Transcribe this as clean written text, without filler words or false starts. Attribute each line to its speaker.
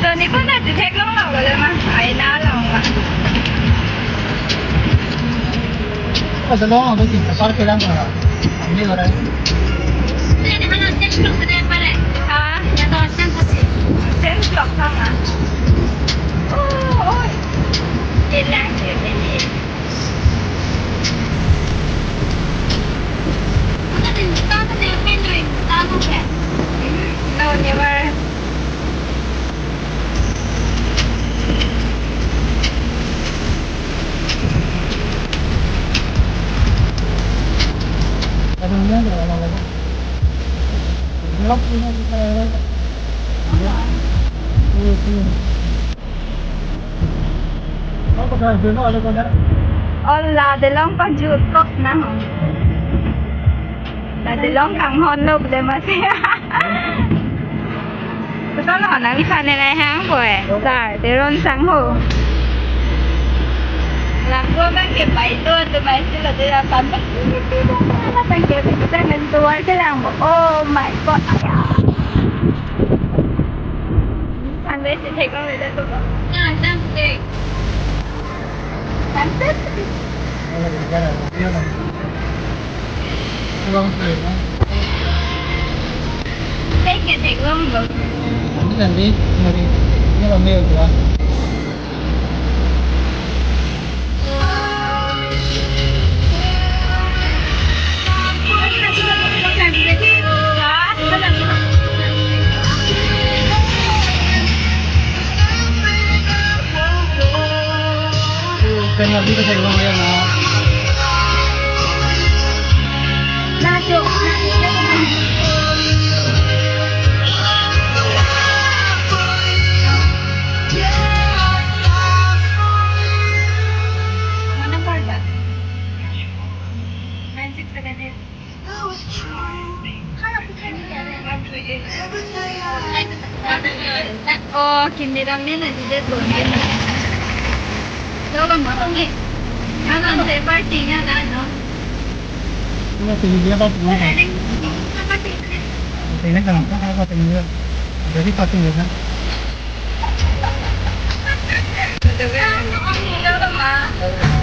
Speaker 1: ตัวนี้ก็น่าจะเทคลงเราเลยมั้งไอ้น้าเราอ่ะ
Speaker 2: Ada lang ako dito. Para kailan ko na. Hindi ko rin.
Speaker 1: ฮะเส้นจอกข้างอ่ะโอ้ยเย็นแรงเย็นนี่เราเนี่ยว่า
Speaker 2: Ano yan? Wala lang ako. Lock niya dito. Ako ka dito ano ko na.
Speaker 1: là để long con chuột cốc nào là để long thằng hòn lục để mà xem có lọ nào đi phan này háng rồi giải để long sáng hồ làm tôi đang ghép 7 ตัวtừ mấy chứ là tôi đã bắn mất nó đang ghép cái lênตัวcái làm oh my god thằng đấy sẽ thấy con người ta tụi nó đang gì Hãy subscribe cho kênh Ghiền Mì Gõ để không bỏ lỡ những video hấp dẫn Kaya dito sa ibang yan na Nacho Mana part? 96 Oh, kinirangnya na dito tuloy. Đâu còn mất không nhỉ? Ano sa party nga na ano?
Speaker 2: Ano pinili ba po? Tingnan ka lang, ako tingin yun. Jadi pati yun na.
Speaker 1: Ito ba? Ito ba?